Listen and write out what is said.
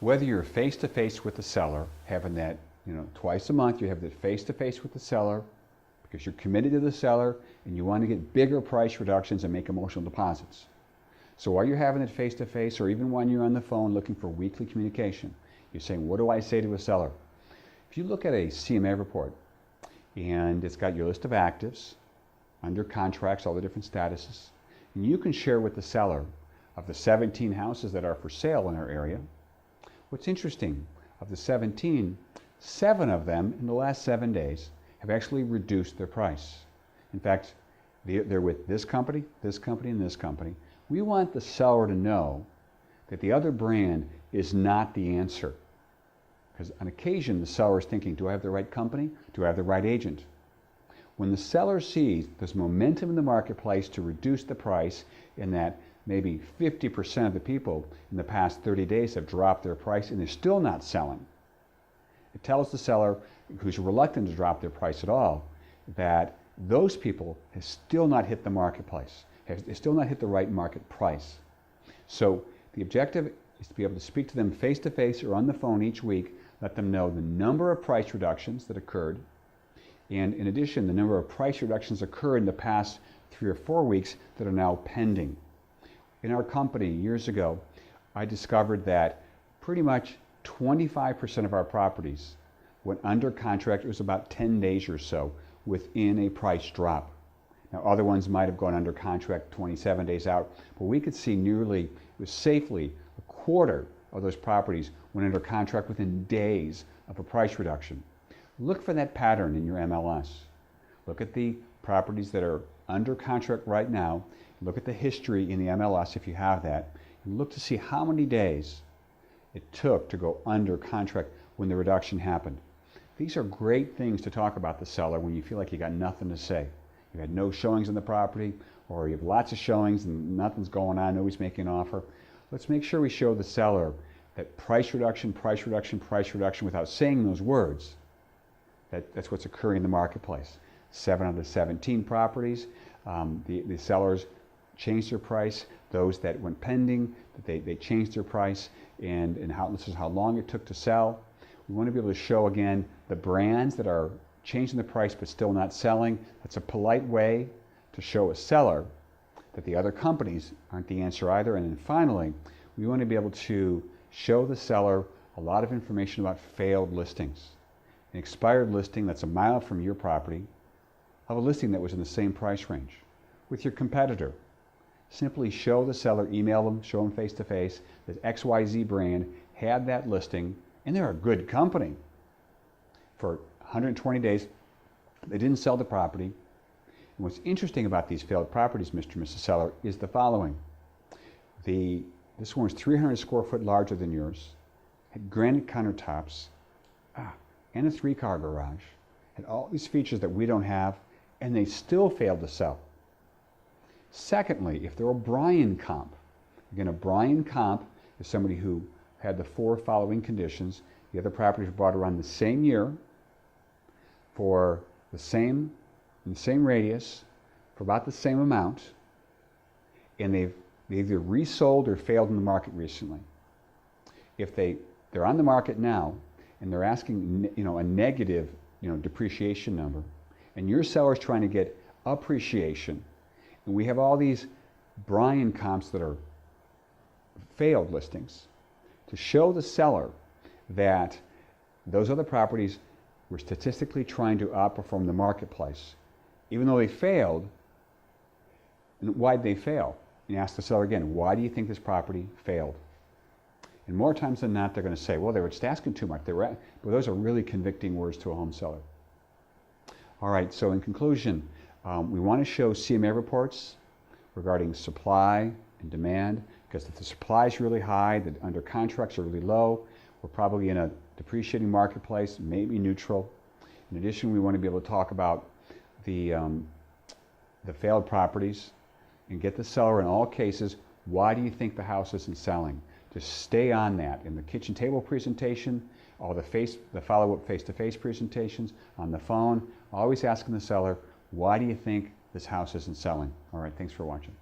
Whether you're face-to-face with the seller, having that, twice a month, you have that face-to-face with the seller because you're committed to the seller and you want to get bigger price reductions and make emotional deposits. So while you're having it face-to-face, or even when you're on the phone looking for weekly communication, you're saying, what do I say to a seller? If you look at a CMA report and it's got your list of actives, under contracts, all the different statuses, and you can share with the seller of the 17 houses that are for sale in our area. What's interesting, of the 17, 7 of them in the last 7 days have actually reduced their price. In fact, they're with this company, and this company. We want the seller to know that the other brand is not the answer. Because on occasion, the seller is thinking, do I have the right company? Do I have the right agent? When the seller sees there's momentum in the marketplace to reduce the price, in that maybe 50% of the people in the past 30 days have dropped their price and they're still not selling, it tells the seller, who's reluctant to drop their price at all, that those people have still not hit the marketplace, have still not hit the right market price. So the objective is to be able to speak to them face-to-face or on the phone each week, let them know the number of price reductions that occurred, and in addition, the number of price reductions occurred in the past 3 or 4 weeks that are now pending. In our company years ago, I discovered that pretty much 25% of our properties went under contract. It was about 10 days or so within a price drop. Now, other ones might have gone under contract 27 days out, but we could see nearly, it was safely a quarter of those properties went under contract within days of a price reduction. Look for that pattern in your MLS. Look at the properties that are under contract right now. Look at the history in the MLS if you have that. And look to see how many days it took to go under contract when the reduction happened. These are great things to talk about the seller when you feel like you got nothing to say. You had no showings on the property, or you have lots of showings and nothing's going on, nobody's making an offer. Let's make sure we show the seller that price reduction, price reduction, price reduction without saying those words. That's what's occurring in the marketplace. 7 out of 17 properties, the sellers changed their price. Those that went pending, they changed their price, and this is how long it took to sell. We want to be able to show again the brands that are changing the price but still not selling. That's a polite way to show a seller that the other companies aren't the answer either. And then finally, we want to be able to show the seller a lot of information about failed listings. An expired listing that's a mile from your property, of a listing that was in the same price range with your competitor. Simply show the seller, email them, show them face-to-face that XYZ brand had that listing, and they're a good company. For 120 days, they didn't sell the property. And what's interesting about these failed properties, Mr. and Mrs. Seller, is the following. This one was 300 square foot larger than yours, had granite countertops, and a 3-car garage, had all these features that we don't have, and they still failed to sell. Secondly, if they're a Bryan comp, again, a Bryan comp is somebody who had the 4 following conditions. The other properties were bought around the same year, for the same radius, for about the same amount, and they either resold or failed in the market recently. If they're on the market now, and they're asking, a negative, depreciation number, and your seller's trying to get appreciation, and we have all these Bryan comps that are failed listings, to show the seller that those other properties were statistically trying to outperform the marketplace. Even though they failed, why'd they fail? And ask the seller again, why do you think this property failed? And more times than not, they're going to say, well, they were just asking too much. But those are really convicting words to a home seller. All right, so in conclusion, we want to show CMA reports regarding supply and demand, because if the supply is really high, the under contracts are really low, we're probably in a depreciating marketplace, maybe neutral. In addition, we want to be able to talk about the failed properties and get the seller in all cases, why do you think the house isn't selling? Just stay on that in the kitchen table presentation, all the follow-up face-to-face presentations, on the phone, always asking the seller, why do you think this house isn't selling? All right, thanks for watching.